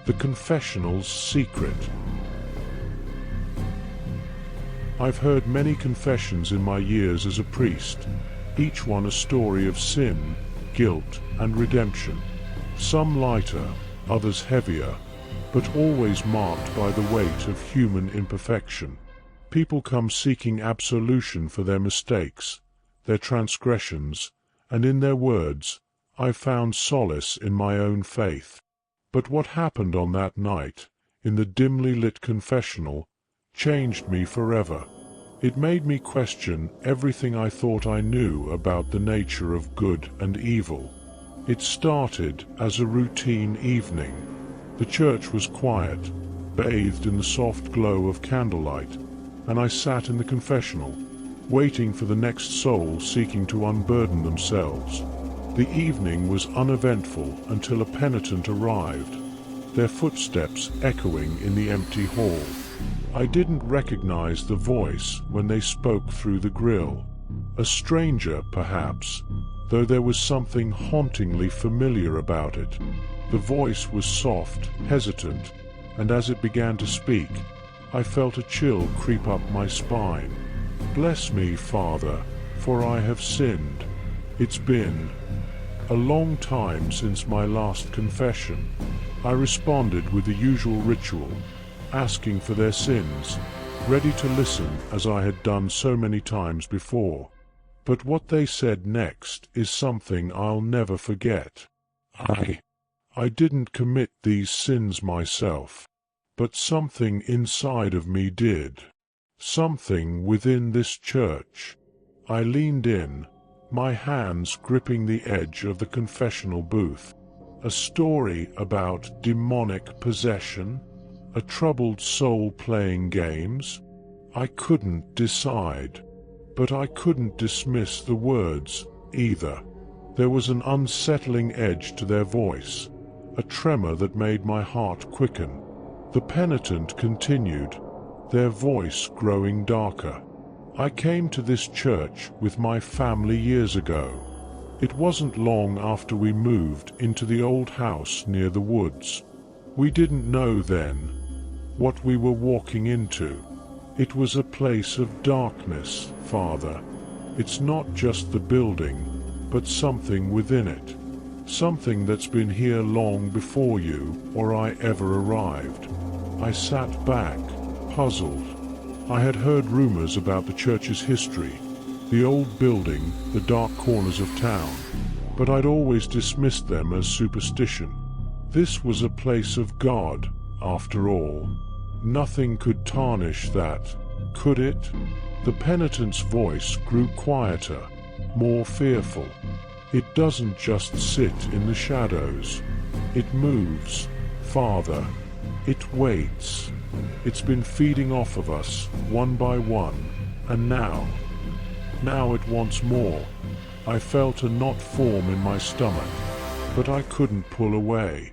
The Confessionals secret. I've heard many confessions in my years as a priest, each one a story of sin, guilt, and redemption. Some lighter, others heavier, but always marked by the weight of human imperfection. People come seeking absolution for their mistakes, their transgressions, and in their words, I found solace in my own faith. But what happened on that night, in the dimly lit confessional, changed me forever. It made me question everything I thought I knew about the nature of good and evil. It started as a routine evening. The church was quiet, bathed in the soft glow of candlelight, and I sat in the confessional, waiting for the next soul seeking to unburden themselves. The evening was uneventful until a penitent arrived, their footsteps echoing in the empty hall. I didn't recognize the voice when they spoke through the grill. A stranger, perhaps, though there was something hauntingly familiar about it. The voice was soft, hesitant, and as it began to speak, I felt a chill creep up my spine. "Bless me, Father, for I have sinned. It's been a long time since my last confession." I responded with the usual ritual, asking for their sins, ready to listen as I had done so many times before. But what they said next is something I'll never forget. I didn't commit these sins myself, but something inside of me did. Something within this church. I leaned in, my hands gripping the edge of the confessional booth. A story about demonic possession? A troubled soul playing games? I couldn't decide. But I couldn't dismiss the words, either. There was an unsettling edge to their voice, a tremor that made my heart quicken. The penitent continued, their voice growing darker. "I came to this church with my family years ago. It wasn't long after we moved into the old house near the woods. We didn't know then what we were walking into. It was a place of darkness, Father. It's not just the building, but something within it. Something that's been here long before you or I ever arrived." I sat back, puzzled. I had heard rumors about the church's history, the old building, the dark corners of town, but I'd always dismissed them as superstition. This was a place of God, after all. Nothing could tarnish that, could it? The penitent's voice grew quieter, more fearful. "It doesn't just sit in the shadows. It moves, Father. It waits. It's been feeding off of us, one by one, and now it wants more." I felt a knot form in my stomach, but I couldn't pull away.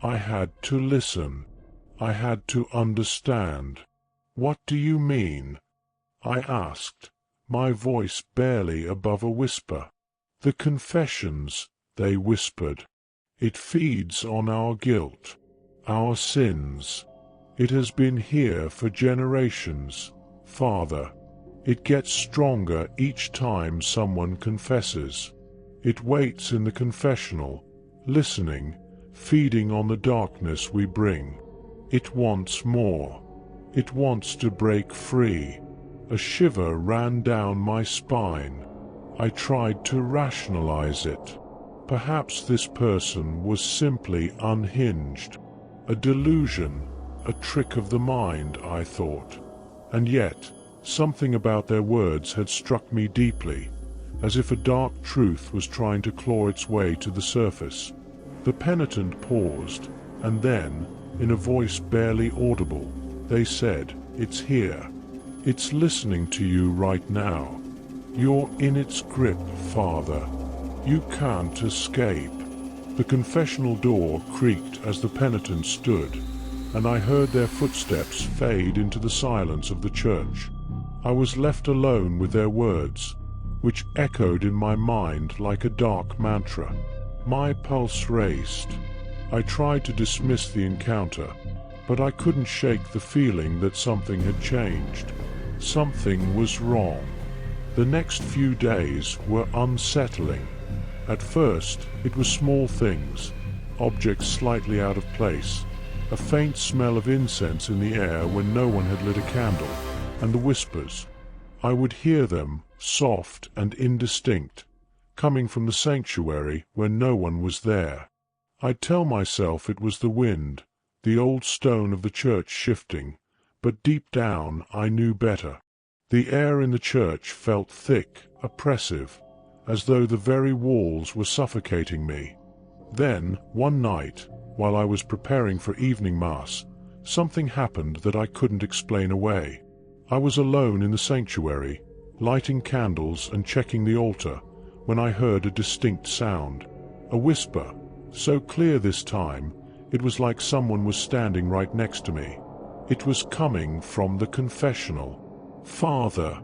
I had to listen. I had to understand. "What do you mean?" I asked, my voice barely above a whisper. "The confessions," they whispered. "It feeds on our guilt, our sins. It has been here for generations, Father. It gets stronger each time someone confesses. It waits in the confessional, listening, feeding on the darkness we bring. It wants more. It wants to break free." A shiver ran down my spine. I tried to rationalize it. Perhaps this person was simply unhinged. A delusion, a trick of the mind, I thought. And yet, something about their words had struck me deeply, as if a dark truth was trying to claw its way to the surface. The penitent paused, and then, in a voice barely audible, they said, "It's here. It's listening to you right now. You're in its grip, Father. You can't escape." The confessional door creaked as the penitent stood, and I heard their footsteps fade into the silence of the church. I was left alone with their words, which echoed in my mind like a dark mantra. My pulse raced. I tried to dismiss the encounter, but I couldn't shake the feeling that something had changed. Something was wrong. The next few days were unsettling. At first, it was small things, objects slightly out of place, a faint smell of incense in the air when no one had lit a candle, and the whispers. I would hear them, soft and indistinct, coming from the sanctuary where no one was there. I'd tell myself it was the wind, the old stone of the church shifting, but deep down I knew better. The air in the church felt thick, oppressive, as though the very walls were suffocating me. Then, one night, while I was preparing for evening mass, something happened that I couldn't explain away. I was alone in the sanctuary, lighting candles and checking the altar, when I heard a distinct sound. A whisper, so clear this time, it was like someone was standing right next to me. It was coming from the confessional. "Father!"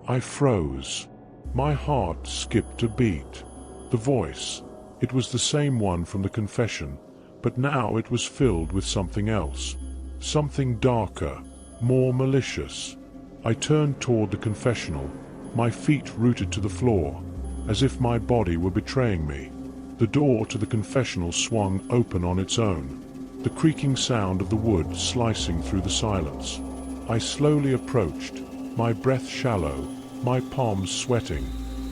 I froze. My heart skipped a beat. The voice, it was the same one from the confession, but now it was filled with something else. Something darker, more malicious. I turned toward the confessional, my feet rooted to the floor, as if my body were betraying me. The door to the confessional swung open on its own, the creaking sound of the wood slicing through the silence. I slowly approached, my breath shallow, my palms sweating.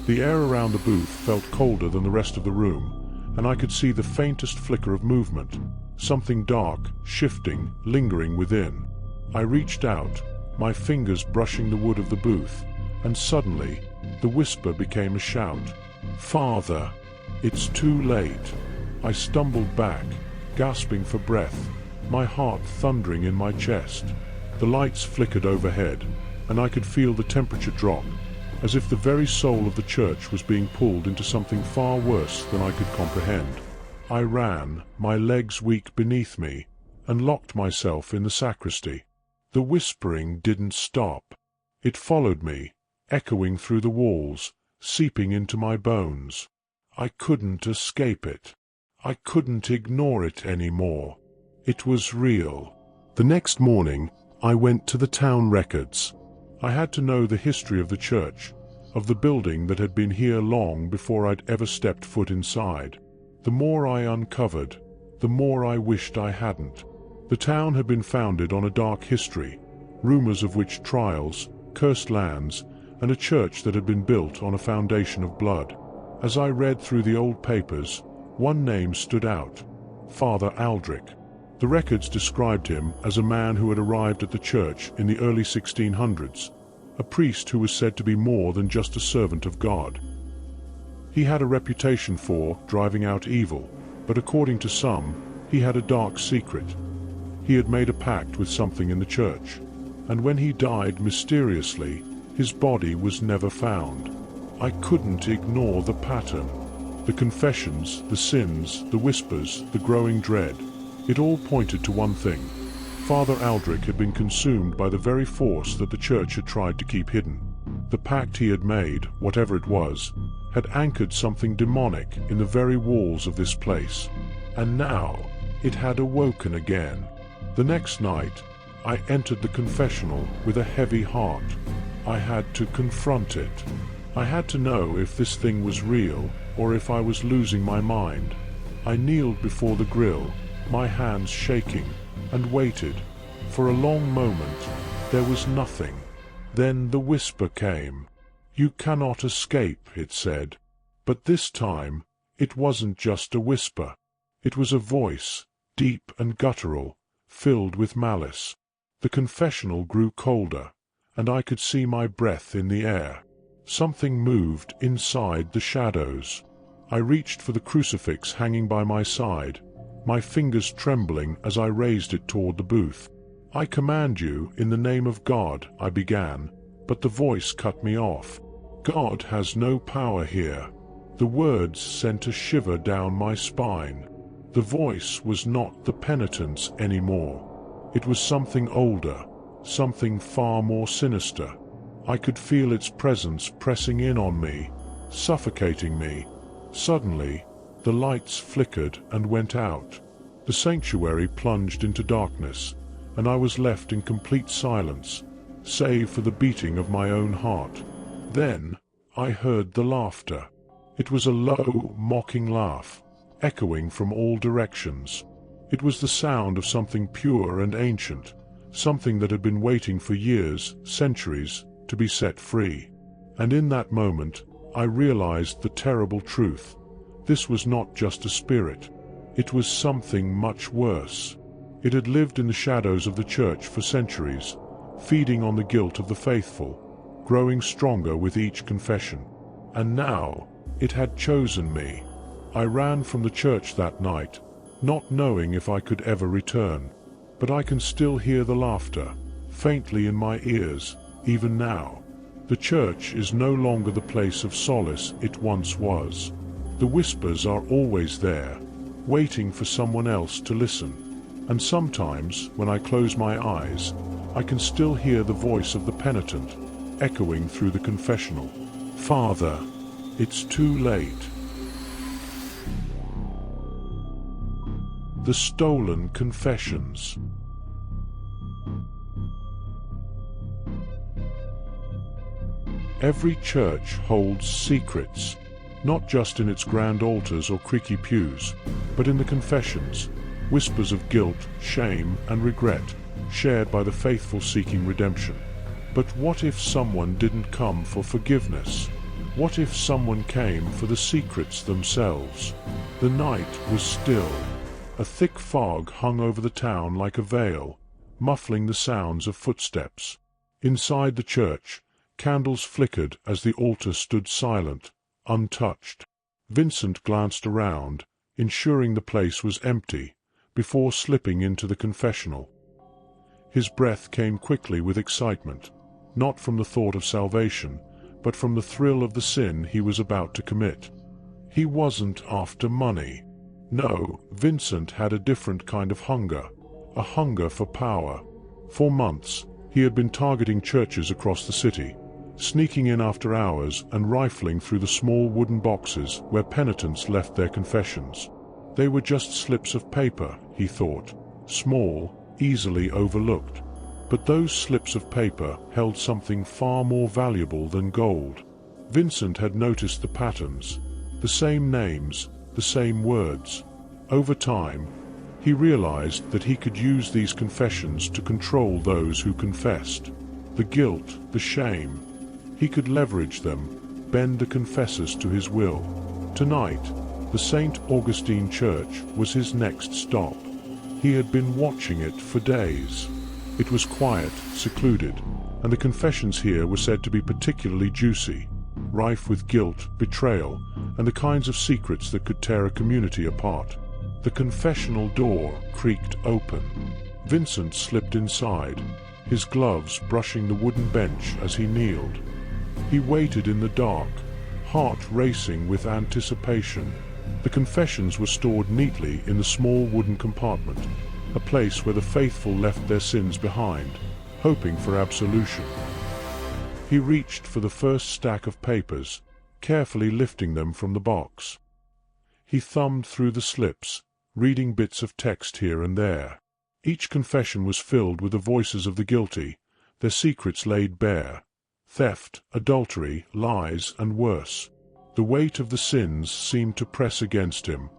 The air around the booth felt colder than the rest of the room, and I could see the faintest flicker of movement, something dark, shifting, lingering within. I reached out, my fingers brushing the wood of the booth, and suddenly, the whisper became a shout. "Father!" It's too late. I stumbled back, gasping for breath, my heart thundering in my chest. The lights flickered overhead, and I could feel the temperature drop, as if the very soul of the church was being pulled into something far worse than I could comprehend. I ran, my legs weak beneath me, and locked myself in the sacristy. The whispering didn't stop. It followed me, echoing through the walls, seeping into my bones. I couldn't escape it. I couldn't ignore it anymore. It was real. The next morning, I went to the town records. I had to know the history of the church, of the building that had been here long before I'd ever stepped foot inside. The more I uncovered, the more I wished I hadn't. The town had been founded on a dark history, rumors of witch trials, cursed lands, and a church that had been built on a foundation of blood. As I read through the old papers, one name stood out: Father Aldrich. The records described him as a man who had arrived at the church in the early 1600s, a priest who was said to be more than just a servant of God. He had a reputation for driving out evil, but according to some, he had a dark secret. He had made a pact with something in the church, and when he died mysteriously, his body was never found. I couldn't ignore the pattern. The confessions, the sins, the whispers, the growing dread. It all pointed to one thing. Father Aldrich had been consumed by the very force that the church had tried to keep hidden. The pact he had made, whatever it was, had anchored something demonic in the very walls of this place. And now, it had awoken again. The next night, I entered the confessional with a heavy heart. I had to confront it. I had to know if this thing was real, or if I was losing my mind. I kneeled before the grill, my hands shaking, and waited. For a long moment, there was nothing. Then the whisper came. "You cannot escape," it said. But this time, it wasn't just a whisper. It was a voice, deep and guttural, filled with malice. The confessional grew colder, and I could see my breath in the air. Something moved inside the shadows. I reached for the crucifix hanging by my side, my fingers trembling as I raised it toward the booth. "I command you, in the name of God," I began, but the voice cut me off. "God has no power here." The words sent a shiver down my spine. The voice was not the penitence anymore. It was something older, something far more sinister. I could feel its presence pressing in on me, suffocating me. Suddenly, the lights flickered and went out. The sanctuary plunged into darkness, and I was left in complete silence, save for the beating of my own heart. Then I heard the laughter. It was a low, mocking laugh, echoing from all directions. It was the sound of something pure and ancient, something that had been waiting for years, centuries, to be set free. And in that moment, I realized the terrible truth. This was not just a spirit. It was something much worse. It had lived in the shadows of the church for centuries, feeding on the guilt of the faithful, growing stronger with each confession. And now, it had chosen me. I ran from the church that night, not knowing if I could ever return. But I can still hear the laughter, faintly in my ears, even now. The church is no longer the place of solace it once was. The whispers are always there, waiting for someone else to listen. And sometimes, when I close my eyes, I can still hear the voice of the penitent, echoing through the confessional. Father, it's too late. The Stolen Confessions. Every church holds secrets, not just in its grand altars or creaky pews, but in the confessions, whispers of guilt, shame, and regret, shared by the faithful seeking redemption. But what if someone didn't come for forgiveness? What if someone came for the secrets themselves? The night was still. A thick fog hung over the town like a veil, muffling the sounds of footsteps. Inside the church, candles flickered as the altar stood silent, untouched. Vincent glanced around, ensuring the place was empty, before slipping into the confessional. His breath came quickly with excitement, not from the thought of salvation, but from the thrill of the sin he was about to commit. He wasn't after money. No, Vincent had a different kind of hunger, a hunger for power. For months, he had been targeting churches across the city, sneaking in after hours and rifling through the small wooden boxes where penitents left their confessions. They were just slips of paper, he thought, small, easily overlooked. But those slips of paper held something far more valuable than gold. Vincent had noticed the patterns, the same names, the same words. Over time, he realized that he could use these confessions to control those who confessed. The guilt, the shame. He could leverage them, bend the confessors to his will. Tonight, the St. Augustine Church was his next stop. He had been watching it for days. It was quiet, secluded, and the confessions here were said to be particularly juicy, rife with guilt, betrayal, and the kinds of secrets that could tear a community apart. The confessional door creaked open. Vincent slipped inside, his gloves brushing the wooden bench as he kneeled. He waited in the dark, heart racing with anticipation. The confessions were stored neatly in the small wooden compartment, a place where the faithful left their sins behind, hoping for absolution. He reached for the first stack of papers, carefully lifting them from the box. He thumbed through the slips, reading bits of text here and there. Each confession was filled with the voices of the guilty, their secrets laid bare. Theft, adultery, lies, and worse. The weight of the sins seemed to press against him,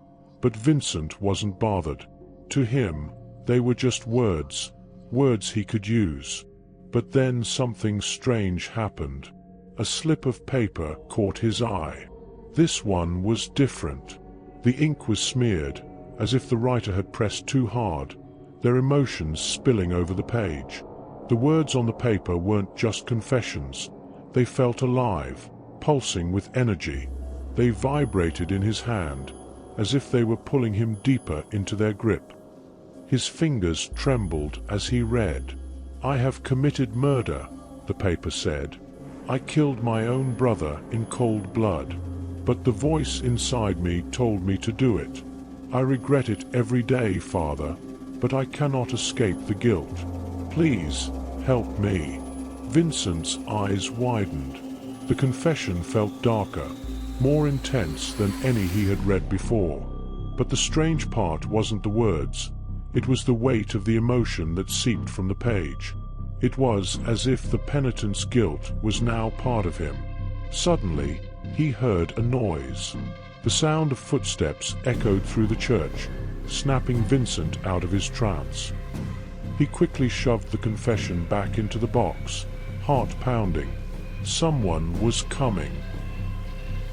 but Vincent wasn't bothered. To him, they were just words, words he could use. But then something strange happened. A slip of paper caught his eye. This one was different. The ink was smeared, as if the writer had pressed too hard, their emotions spilling over the page. The words on the paper weren't just confessions. They felt alive, pulsing with energy. They vibrated in his hand, as if they were pulling him deeper into their grip. His fingers trembled as he read. "I have committed murder," the paper said. "I killed my own brother in cold blood. But the voice inside me told me to do it. I regret it every day, Father, but I cannot escape the guilt. Please, help me." Vincent's eyes widened. The confession felt darker, more intense than any he had read before. But the strange part wasn't the words. It was the weight of the emotion that seeped from the page. It was as if the penitent's guilt was now part of him. Suddenly, he heard a noise. The sound of footsteps echoed through the church, snapping Vincent out of his trance. He quickly shoved the confession back into the box, heart pounding. Someone was coming.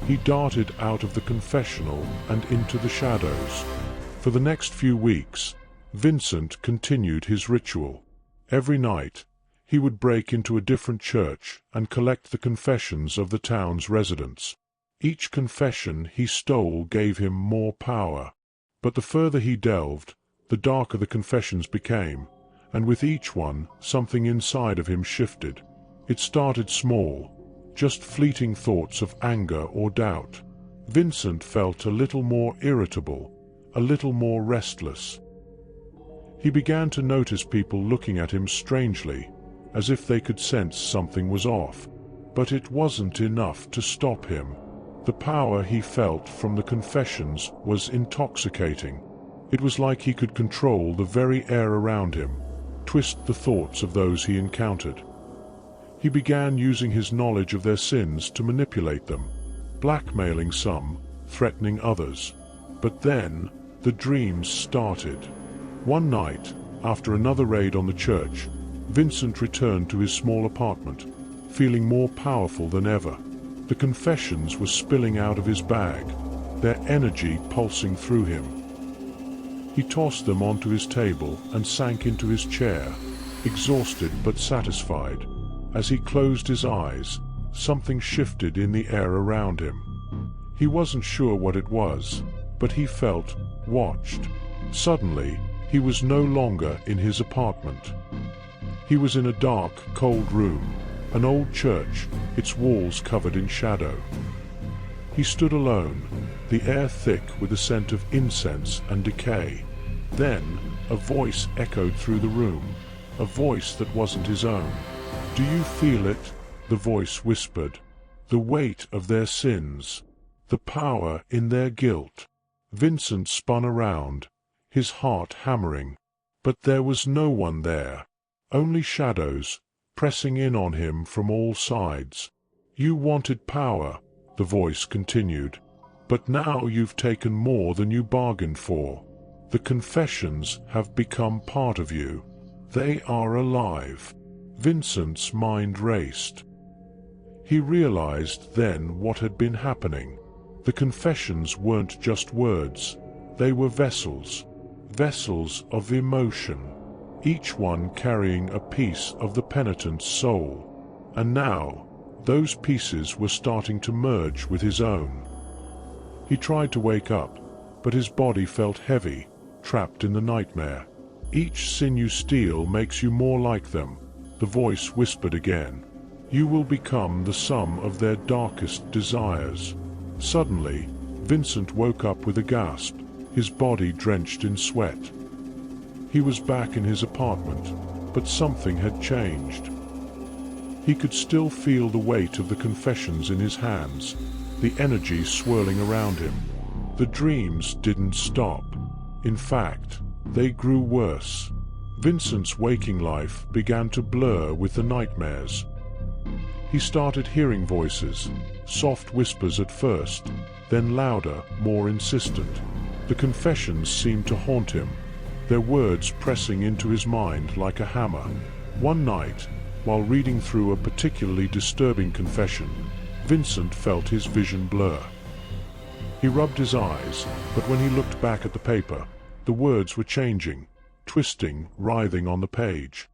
He darted out of the confessional and into the shadows. For the next few weeks, Vincent continued his ritual. Every night, he would break into a different church and collect the confessions of the town's residents. Each confession he stole gave him more power. But the further he delved, the darker the confessions became, and with each one, something inside of him shifted. It started small, just fleeting thoughts of anger or doubt. Vincent felt a little more irritable, a little more restless. He began to notice people looking at him strangely, as if they could sense something was off. But it wasn't enough to stop him. The power he felt from the confessions was intoxicating. It was like he could control the very air around him, twist the thoughts of those he encountered. He began using his knowledge of their sins to manipulate them, blackmailing some, threatening others. But then, the dreams started. One night, after another raid on the church, Vincent returned to his small apartment, feeling more powerful than ever. The confessions were spilling out of his bag, their energy pulsing through him. He tossed them onto his table and sank into his chair, exhausted but satisfied. As he closed his eyes, something shifted in the air around him. He wasn't sure what it was, but he felt watched. Suddenly, he was no longer in his apartment. He was in a dark, cold room, an old church, its walls covered in shadow. He stood alone, the air thick with the scent of incense and decay. Then, a voice echoed through the room, a voice that wasn't his own. "Do you feel it?" the voice whispered. "The weight of their sins, the power in their guilt." Vincent spun around, his heart hammering. But there was no one there, only shadows, pressing in on him from all sides. "You wanted power," the voice continued, "but now you've taken more than you bargained for. The confessions have become part of you. They are alive." Vincent's mind raced. He realized then what had been happening. The confessions weren't just words, they were vessels of emotion, each one carrying a piece of the penitent's soul. And now, those pieces were starting to merge with his own. He tried to wake up, but his body felt heavy, trapped in the nightmare. "Each sin you steal makes you more like them," the voice whispered again. "You will become the sum of their darkest desires." Suddenly, Vincent woke up with a gasp, his body drenched in sweat. He was back in his apartment, but something had changed. He could still feel the weight of the confessions in his hands, the energy swirling around him. The dreams didn't stop. In fact, they grew worse. Vincent's waking life began to blur with the nightmares. He started hearing voices, soft whispers at first, then louder, more insistent. The confessions seemed to haunt him, their words pressing into his mind like a hammer. One night, while reading through a particularly disturbing confession, Vincent felt his vision blur. He rubbed his eyes, but when he looked back at the paper, the words were changing, twisting, writhing on the page.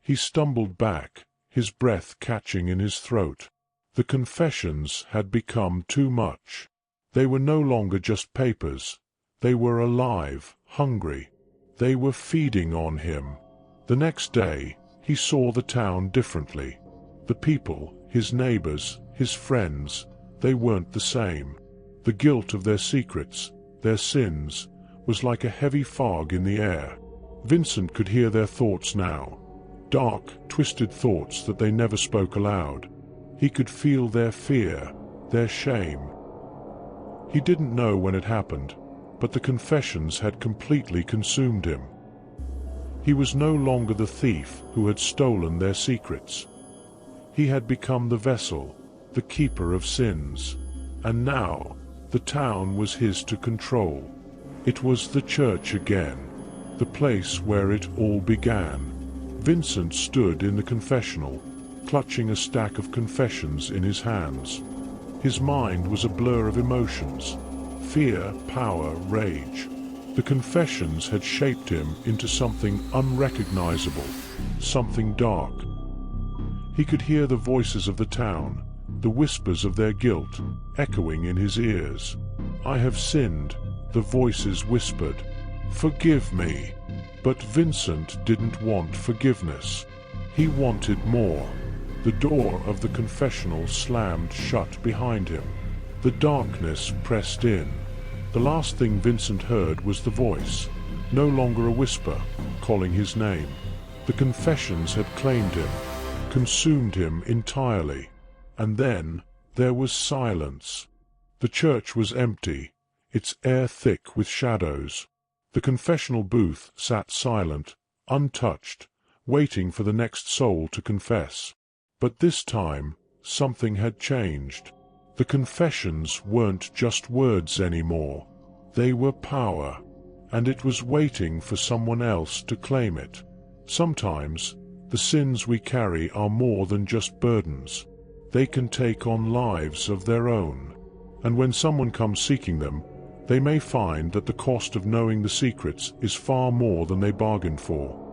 He stumbled back, his breath catching in his throat. The confessions had become too much. They were no longer just papers. They were alive, hungry. They were feeding on him. The next day, he saw the town differently. The people, his neighbors, his friends, they weren't the same. The guilt of their secrets, their sins, was like a heavy fog in the air. Vincent could hear their thoughts now. Dark, twisted thoughts that they never spoke aloud. He could feel their fear, their shame. He didn't know when it happened, but the confessions had completely consumed him. He was no longer the thief who had stolen their secrets. He had become the vessel, the keeper of sins. And now, the town was his to control. It was the church again, the place where it all began. Vincent stood in the confessional, clutching a stack of confessions in his hands. His mind was a blur of emotions: fear, power, rage. The confessions had shaped him into something unrecognizable, something dark. He could hear the voices of the town, the whispers of their guilt, echoing in his ears. "I have sinned," the voices whispered. "Forgive me." But Vincent didn't want forgiveness. He wanted more. The door of the confessional slammed shut behind him. The darkness pressed in. The last thing Vincent heard was the voice, no longer a whisper, calling his name. The confessions had claimed him, consumed him entirely. And then there was silence. The church was empty, its air thick with shadows. The confessional booth sat silent, untouched, waiting for the next soul to confess. But this time, something had changed. The confessions weren't just words anymore. They were power, and it was waiting for someone else to claim it. Sometimes, the sins we carry are more than just burdens. They can take on lives of their own. And when someone comes seeking them, they may find that the cost of knowing the secrets is far more than they bargained for.